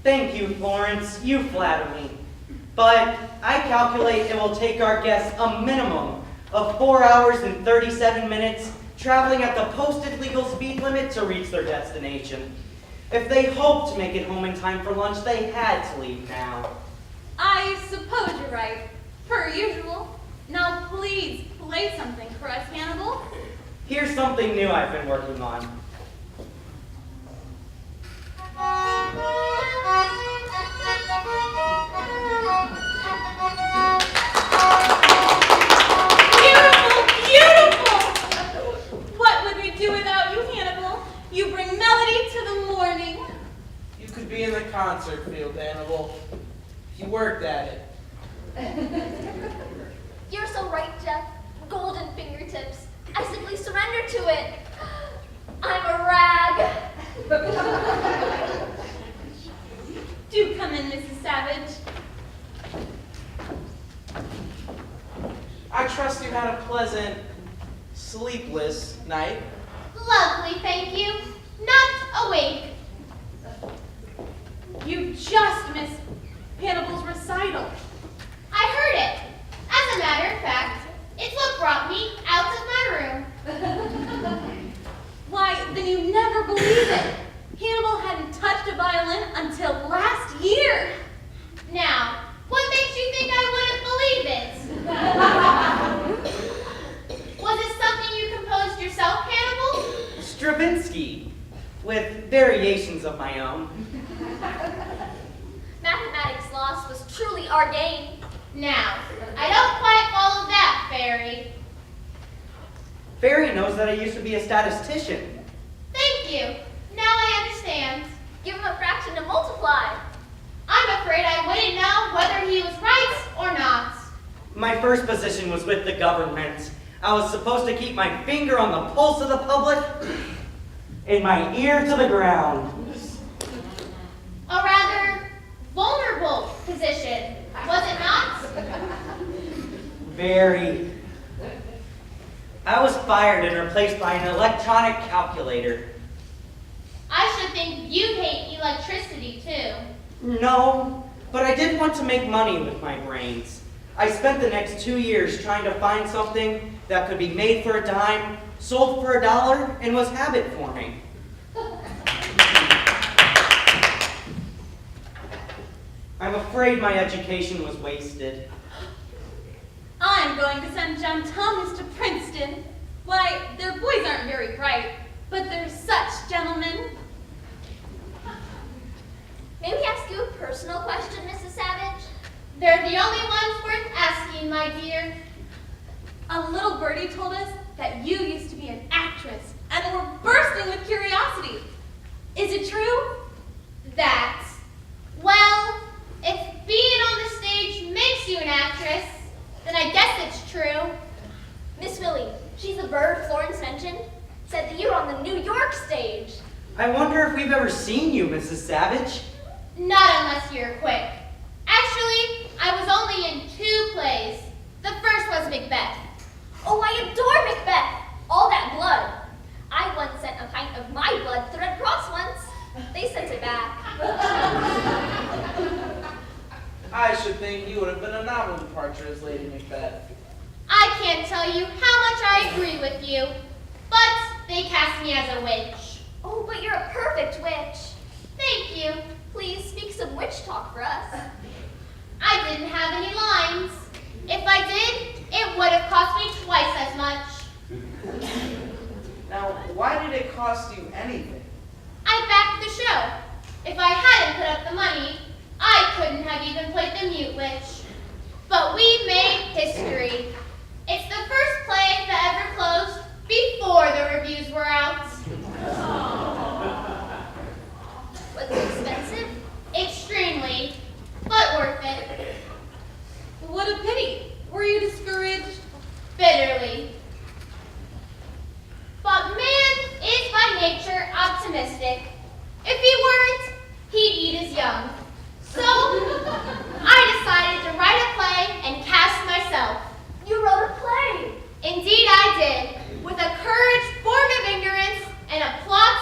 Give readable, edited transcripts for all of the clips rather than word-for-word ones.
Thank you, Florence. You flatter me. But I calculate it will take our guests a minimum of 4 hours and 37 minutes traveling at the posted legal speed limit to reach their destination. If they hoped to make it home in time for lunch, they had to leave now. I suppose you're right, per usual. Now please play something for us, Hannibal. Here's something new I've been working on. Beautiful, beautiful! What would we do without you, Hannibal? You bring melody to the morning. You could be in the concert field, Hannibal, if you worked at it. You're so right, Jeff. Golden fingertips. I simply surrender to it. I'm a rag. Do come in, Mrs. Savage. I trust you had a pleasant, sleepless night. Lovely, thank you. Not awake. You just missed Hannibal's recital. I heard it. As a matter of fact, it's what brought me out of my room. Why, then you never believe it. Hannibal hadn't touched a violin until last year. Now, what makes you think I wouldn't believe it? Was it something you composed yourself, Hannibal? Stravinsky, with variations of my own. Mathematics loss was truly our gain. Now, I don't quite follow that, Fairy. Fairy knows that I used to be a statistician. Thank you. Now I understand. Give him a fraction to multiply. I'm afraid I wouldn't know whether he was right or not. My first position was with the government. I was supposed to keep my finger on the pulse of the public and my ear to the ground. A rather vulnerable position, was it not? Very. I was fired and replaced by an electronic calculator. I should think you hate electricity too. No, but I did want to make money with my brains. I spent the next 2 years trying to find something that could be made for a dime, sold for $1, and was habit forming. I'm afraid my education was wasted. I'm going to send John Thomas to Princeton. Why, their boys aren't very bright, but they're such gentlemen. May we ask you a personal question, Mrs. Savage? They're the only ones worth asking, my dear. A little birdie told us that you used to be an actress, and we're bursting with curiosity. Is it true? That. Well, if being on the stage makes you an actress, then I guess it's true. Miss Millie, she's the bird Florence mentioned, said that you're on the New York stage. I wonder if we've ever seen you, Mrs. Savage. Not unless you're quick. Actually, I was only in 2 plays. The first was Macbeth. Oh, I adore Macbeth. All that blood. I once sent a pint of my blood to the Red Cross once. They sent it back. I should think you would have been a novel departure as Lady Macbeth. I can't tell you how much I agree with you, but they cast me as a witch. Oh, but you're a perfect witch. Thank you. Please speak some witch talk for us. I didn't have any lines. If I did, it would have cost me twice as much. Now, why did it cost you anything? I backed the show. If I hadn't put up the money, I couldn't have even played the mute witch. But we made history. It's the first play that ever closed before the reviews were out. Was it expensive? Extremely, but worth it. What a pity. Were you discouraged? Bitterly. But man is by nature optimistic. If he weren't, he'd eat his young. So, I decided to write a play and cast myself. You wrote a play? Indeed I did, with a courage born of ignorance and a plot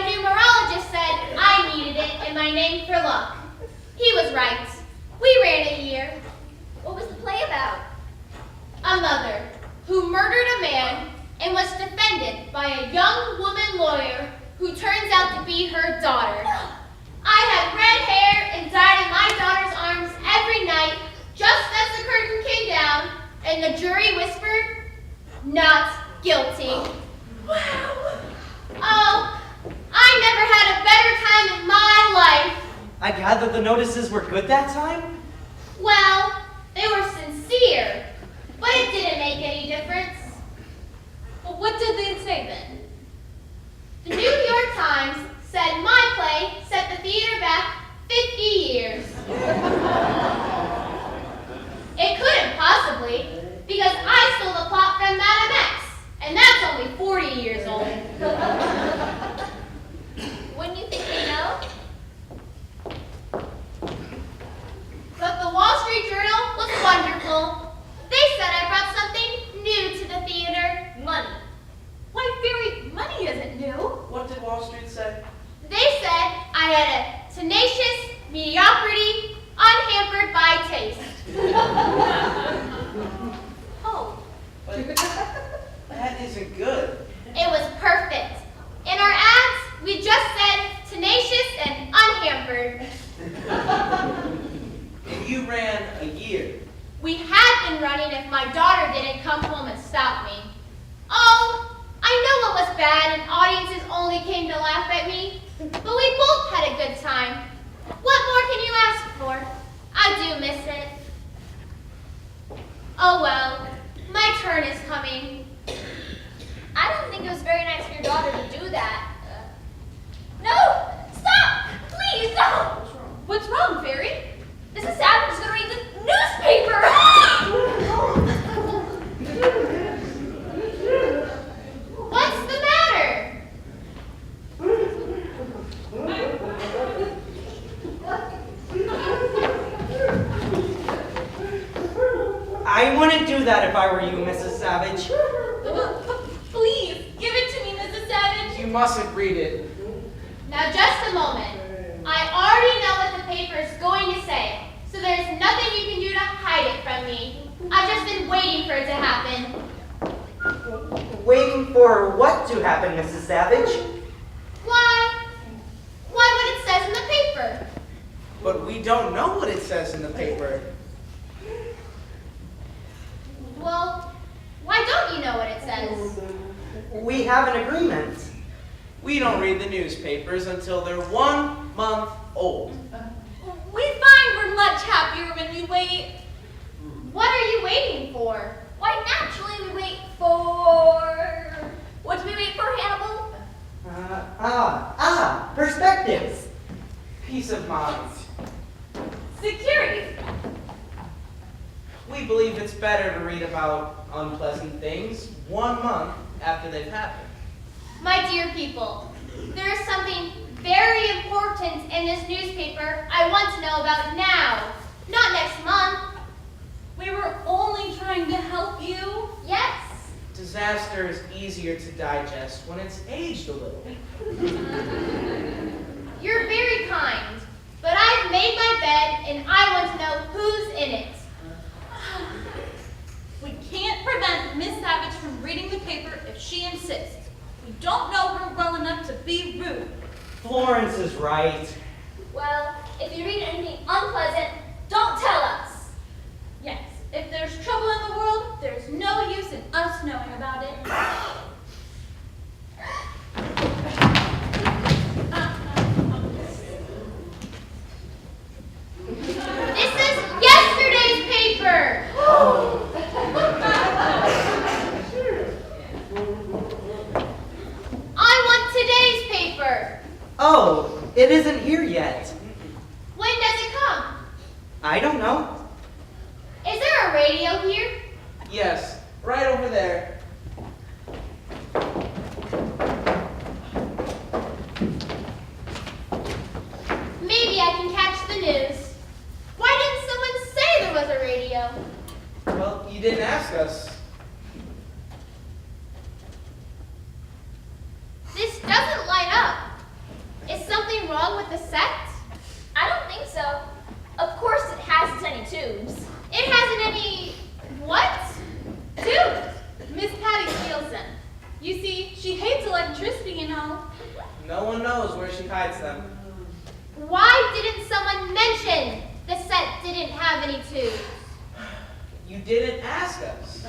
numerologist said I needed it in my name for luck. He was right. We ran a year. What was the play about? A mother who murdered a man and was defended by a young woman lawyer who turns out to be her daughter. I had red hair and died in my daughter's arms every night, just as the curtain came down and the jury whispered, "Not guilty." Wow. Oh, I never had a better time in my life. I gather the notices were good that time? Well, they were sincere, but it didn't make any difference. Well, what did they say then? The New York Times said my play set the theater back 50 years. It couldn't possibly, because I stole the plot from Madame X, and that's only 40 years old. Wouldn't you think they know? But the Wall Street Journal was wonderful. They said I brought something new to the theater. Money. Why, Fairy, money isn't new. What did Wall Street say? They said I had a tenacious mediocrity, unhampered by taste. Oh, But that isn't good. It was perfect. In our ads, we just said tenacious and unhampered. And you ran a year. We had been running if my daughter didn't come home and stop me. Oh, I know it was bad and audiences only came to laugh at me, but we both had a good time. What more can you ask for? I do miss it. Oh well, my turn is coming. I don't think it was very nice for your daughter to do that. No! Stop! Please don't! what's wrong, Fairy? Mrs. Savage is going to read the newspaper! What's the matter? I wouldn't do that if I were you, Mrs. Savage. Please, give it to me, Mrs. Savage. You mustn't read it. Now just a moment. I already know what the paper is going to say, so there's nothing you can do to hide it from me. I've just been waiting for it to happen. Waiting for what to happen, Mrs. Savage? Why? What it says in the paper? But we don't know what it says in the paper. Well, why don't you know what it says? We have an agreement. We don't read the newspapers until they're 1 month old. We find we're much happier when you wait. What are you waiting for? Why, naturally we wait for... What do we wait for, Hannibal? Perspectives. Peace of mind. Security. We believe it's better to read about unpleasant things 1 month after they've happened. My dear people, there is something very important in this newspaper I want to know about now, not next month. We were only trying to help you. Yes. Disaster is easier to digest when it's aged a little. You're very kind, but I've made my bed and I want to know who's in it. We can't prevent Miss Savage from reading the paper if she insists. We don't know her well enough to be rude. Florence is right. Well, if you read anything unpleasant, don't tell us. Yes, if there's trouble in the world, there's no use in us knowing about it. This is yesterday's paper. I want today's paper. Oh, it isn't here yet. When does it come? I don't know. Is there a radio here? Yes, right over there. Maybe I can catch the news. Why didn't someone say there was a radio? Well, you didn't ask us. This doesn't light up. You see, she hates electricity, you know. No one knows where she hides them. Why didn't someone mention the set didn't have any tubes? You didn't ask us.